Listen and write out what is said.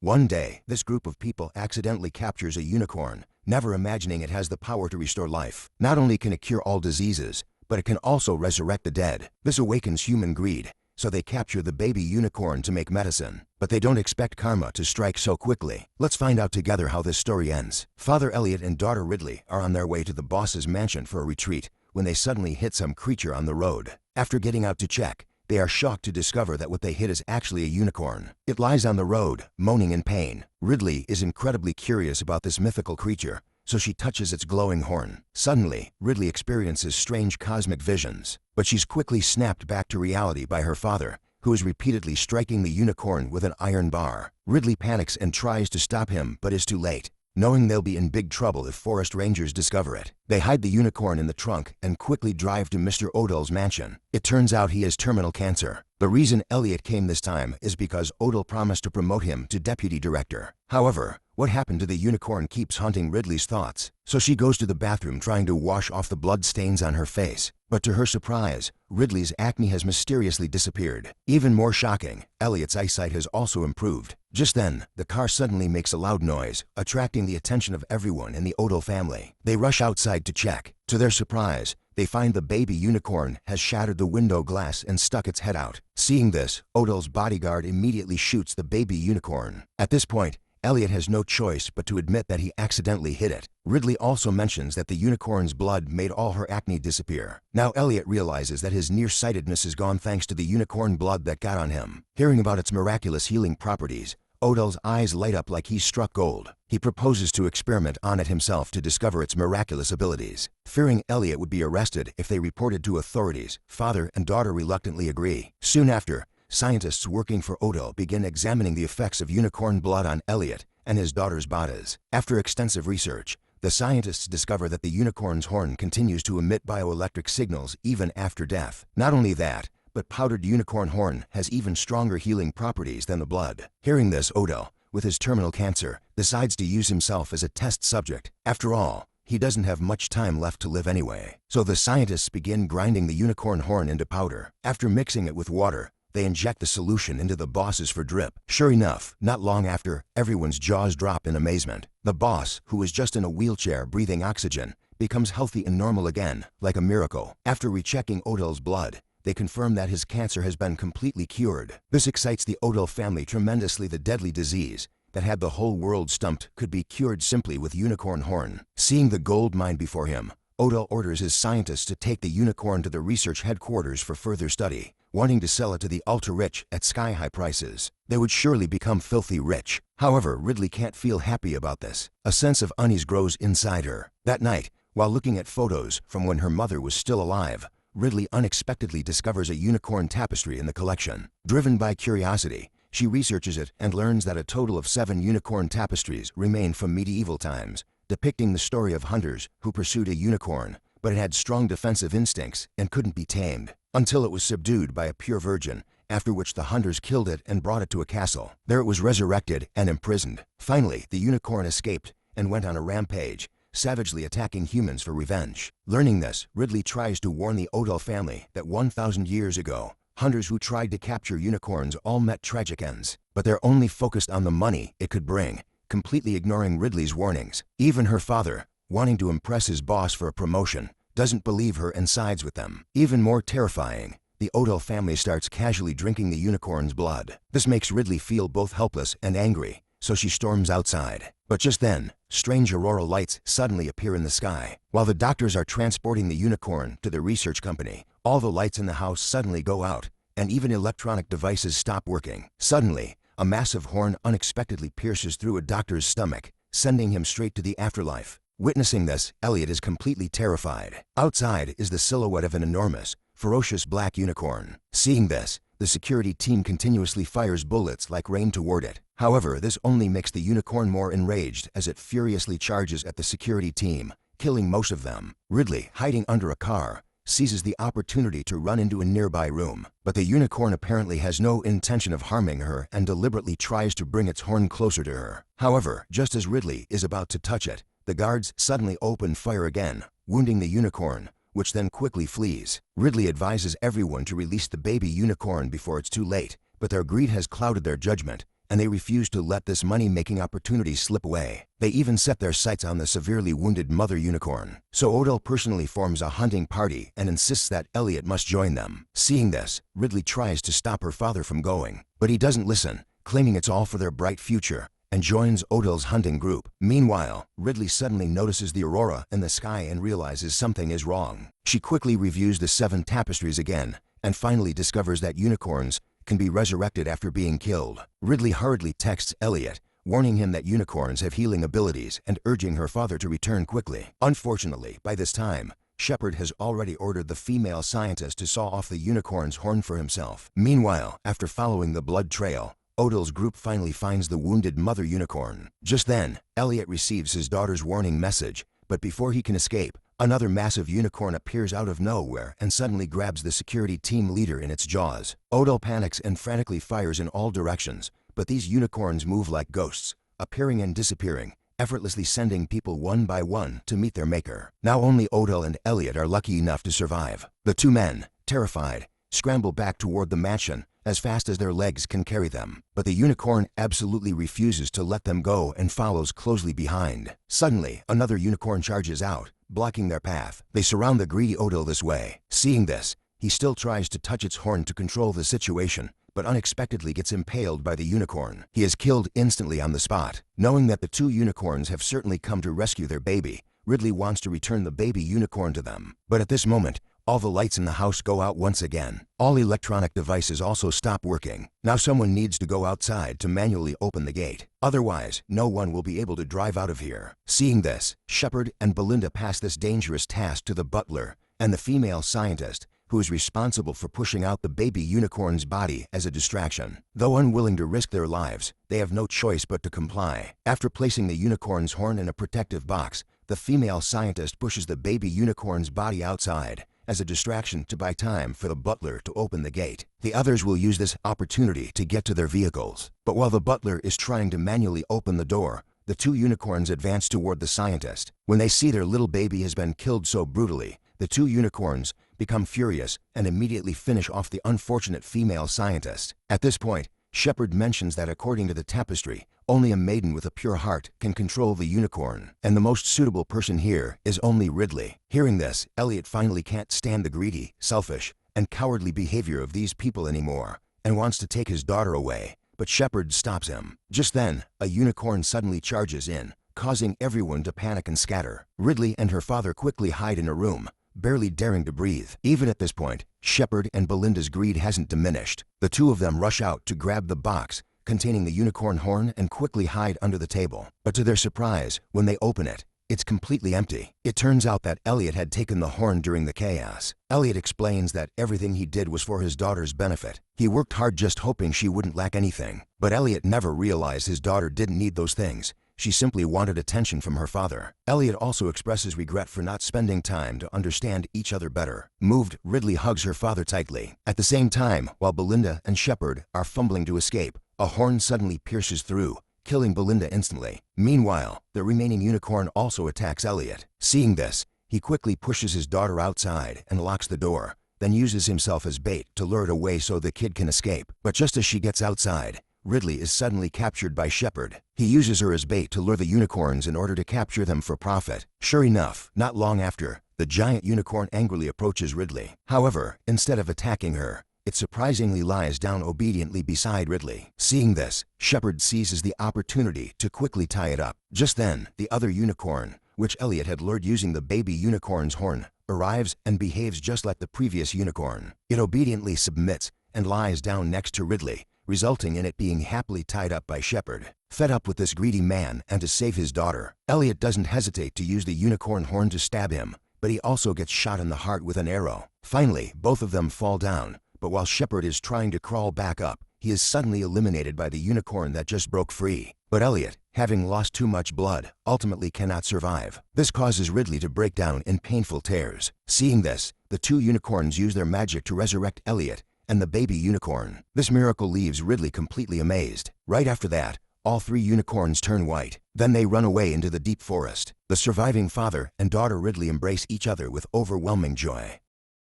One day, this group of people accidentally captures a unicorn, never imagining it has the power to restore life. Not only can it cure all diseases, but it can also resurrect the dead. This awakens human greed, so they capture the baby unicorn to make medicine. But they don't expect karma to strike so quickly. Let's find out together how this story ends. Father Elliot and daughter Ridley are on their way to the boss's mansion for a retreat when they suddenly hit some creature on the road. After getting out to check, they are shocked to discover that what they hit is actually a unicorn. It lies on the road, moaning in pain. Ridley is incredibly curious about this mythical creature, so she touches its glowing horn. Suddenly, Ridley experiences strange cosmic visions, but she's quickly snapped back to reality by her father, who is repeatedly striking the unicorn with an iron bar. Ridley panics and tries to stop him, but is too late. Knowing they'll be in big trouble if forest rangers discover it, they hide the unicorn in the trunk and quickly drive to Mr. Odell's mansion. It turns out he has terminal cancer. The reason Elliot came this time is because Odell promised to promote him to deputy director. However, what happened to the unicorn keeps haunting Ridley's thoughts, so she goes to the bathroom trying to wash off the blood stains on her face. But to her surprise, Ridley's acne has mysteriously disappeared. Even more shocking, Elliot's eyesight has also improved. Just then, the car suddenly makes a loud noise, attracting the attention of everyone in the Odell family. They rush outside to check. To their surprise, they find the baby unicorn has shattered the window glass and stuck its head out. Seeing this, Odell's bodyguard immediately shoots the baby unicorn. At this point, Elliot has no choice but to admit that he accidentally hit it. Ridley also mentions that the unicorn's blood made all her acne disappear. Now Elliot realizes that his nearsightedness is gone thanks to the unicorn blood that got on him. Hearing about its miraculous healing properties, Odell's eyes light up like he's struck gold. He proposes to experiment on it himself to discover its miraculous abilities. Fearing Elliot would be arrested if they reported to authorities, father and daughter reluctantly agree. Soon after, scientists working for Odell begin examining the effects of unicorn blood on Elliot and his daughter's bodies. After extensive research, the scientists discover that the unicorn's horn continues to emit bioelectric signals even after death. Not only that, but powdered unicorn horn has even stronger healing properties than the blood. Hearing this, Odell, with his terminal cancer, decides to use himself as a test subject. After all, he doesn't have much time left to live anyway. So the scientists begin grinding the unicorn horn into powder. After mixing it with water, they inject the solution into the bosses for drip. Sure enough, not long after, everyone's jaws drop in amazement. The boss, who was just in a wheelchair breathing oxygen, becomes healthy and normal again, like a miracle. After rechecking Odell's blood, they confirm that his cancer has been completely cured. This excites the Odell family tremendously. The deadly disease that had the whole world stumped could be cured simply with unicorn horn. Seeing the gold mine before him, Odell orders his scientists to take the unicorn to the research headquarters for further study, wanting to sell it to the ultra-rich at sky-high prices. They would surely become filthy rich. However, Ridley can't feel happy about this. A sense of unease grows inside her. That night, while looking at photos from when her mother was still alive, Ridley unexpectedly discovers a unicorn tapestry in the collection. Driven by curiosity, she researches it and learns that a total of 7 unicorn tapestries remain from medieval times, depicting the story of hunters who pursued a unicorn, but it had strong defensive instincts and couldn't be tamed, until it was subdued by a pure virgin, after which the hunters killed it and brought it to a castle. There it was resurrected and imprisoned. Finally, the unicorn escaped and went on a rampage, savagely attacking humans for revenge. Learning this, Ridley tries to warn the Odell family that 1,000 years ago, hunters who tried to capture unicorns all met tragic ends, but they're only focused on the money it could bring, completely ignoring Ridley's warnings. Even her father, wanting to impress his boss for a promotion, doesn't believe her and sides with them. Even more terrifying, the Odell family starts casually drinking the unicorn's blood. This makes Ridley feel both helpless and angry, so she storms outside. But just then, strange auroral lights suddenly appear in the sky. While the doctors are transporting the unicorn to the research company, all the lights in the house suddenly go out, and even electronic devices stop working. Suddenly, a massive horn unexpectedly pierces through a doctor's stomach, sending him straight to the afterlife. Witnessing this, Elliot is completely terrified. Outside is the silhouette of an enormous, ferocious black unicorn. Seeing this, the security team continuously fires bullets like rain toward it. However, this only makes the unicorn more enraged as it furiously charges at the security team, killing most of them. Ridley, hiding under a car, seizes the opportunity to run into a nearby room. But the unicorn apparently has no intention of harming her and deliberately tries to bring its horn closer to her. However, just as Ridley is about to touch it, the guards suddenly open fire again, wounding the unicorn, which then quickly flees. Ridley advises everyone to release the baby unicorn before it's too late, but their greed has clouded their judgment, and they refuse to let this money-making opportunity slip away. They even set their sights on the severely wounded mother unicorn. So Odell personally forms a hunting party and insists that Elliot must join them. Seeing this, Ridley tries to stop her father from going, but he doesn't listen, claiming it's all for their bright future, and joins Odell's hunting group. Meanwhile, Ridley suddenly notices the aurora in the sky and realizes something is wrong. She quickly reviews the 7 tapestries again, and finally discovers that unicorns can be resurrected after being killed. Ridley hurriedly texts Elliot, warning him that unicorns have healing abilities and urging her father to return quickly. Unfortunately, by this time, Shepard has already ordered the female scientist to saw off the unicorn's horn for himself. Meanwhile, after following the blood trail, Odell's group finally finds the wounded mother unicorn. Just then, Elliot receives his daughter's warning message, but before he can escape, another massive unicorn appears out of nowhere and suddenly grabs the security team leader in its jaws. Odell panics and frantically fires in all directions, but these unicorns move like ghosts, appearing and disappearing, effortlessly sending people one by one to meet their maker. Now only Odell and Elliot are lucky enough to survive. The 2 men, terrified, scramble back toward the mansion as fast as their legs can carry them. But the unicorn absolutely refuses to let them go and follows closely behind. Suddenly, another unicorn charges out, blocking their path. They surround the greedy Odell this way. Seeing this, he still tries to touch its horn to control the situation, but unexpectedly gets impaled by the unicorn. He is killed instantly on the spot. Knowing that the 2 unicorns have certainly come to rescue their baby, Ridley wants to return the baby unicorn to them. But at this moment, all the lights in the house go out once again. All electronic devices also stop working. Now someone needs to go outside to manually open the gate. Otherwise, no one will be able to drive out of here. Seeing this, Shepard and Belinda pass this dangerous task to the butler and the female scientist, who is responsible for pushing out the baby unicorn's body as a distraction. Though unwilling to risk their lives, they have no choice but to comply. After placing the unicorn's horn in a protective box, the female scientist pushes the baby unicorn's body outside as a distraction to buy time for the butler to open the gate. The others will use this opportunity to get to their vehicles. But while the butler is trying to manually open the door, the 2 unicorns advance toward the scientist. When they see their little baby has been killed so brutally, the 2 unicorns become furious and immediately finish off the unfortunate female scientist. At this point, Shepard mentions that according to the tapestry, only a maiden with a pure heart can control the unicorn, and the most suitable person here is only Ridley. Hearing this, Elliot finally can't stand the greedy, selfish, and cowardly behavior of these people anymore, and wants to take his daughter away, but Shepard stops him. Just then, a unicorn suddenly charges in, causing everyone to panic and scatter. Ridley and her father quickly hide in a room, barely daring to breathe. Even at this point, Shepard and Belinda's greed hasn't diminished. The 2 of them rush out to grab the box containing the unicorn horn and quickly hide under the table. But to their surprise, when they open it, it's completely empty. It turns out that Elliot had taken the horn during the chaos. Elliot explains that everything he did was for his daughter's benefit. He worked hard just hoping she wouldn't lack anything. But Elliot never realized his daughter didn't need those things. She simply wanted attention from her father. Elliot also expresses regret for not spending time to understand each other better. Moved, Ridley hugs her father tightly. At the same time, while Belinda and Shepard are fumbling to escape, a horn suddenly pierces through, killing Belinda instantly. Meanwhile, the remaining unicorn also attacks Elliot. Seeing this, he quickly pushes his daughter outside and locks the door, then uses himself as bait to lure it away so the kid can escape. But just as she gets outside, Ridley is suddenly captured by Shepard. He uses her as bait to lure the unicorns in order to capture them for profit. Sure enough, not long after, the giant unicorn angrily approaches Ridley. However, instead of attacking her, it surprisingly lies down obediently beside Ridley. Seeing this, Shepard seizes the opportunity to quickly tie it up. Just then, the other unicorn, which Elliot had lured using the baby unicorn's horn, arrives and behaves just like the previous unicorn. It obediently submits and lies down next to Ridley, resulting in it being happily tied up by Shepard. Fed up with this greedy man and to save his daughter, Elliot doesn't hesitate to use the unicorn horn to stab him, but he also gets shot in the heart with an arrow. Finally, both of them fall down, but while Shepard is trying to crawl back up, he is suddenly eliminated by the unicorn that just broke free. But Elliot, having lost too much blood, ultimately cannot survive. This causes Ridley to break down in painful tears. Seeing this, the 2 unicorns use their magic to resurrect Elliot and the baby unicorn. This miracle leaves Ridley completely amazed. Right after that, all 3 unicorns turn white. Then they run away into the deep forest. The surviving father and daughter Ridley embrace each other with overwhelming joy.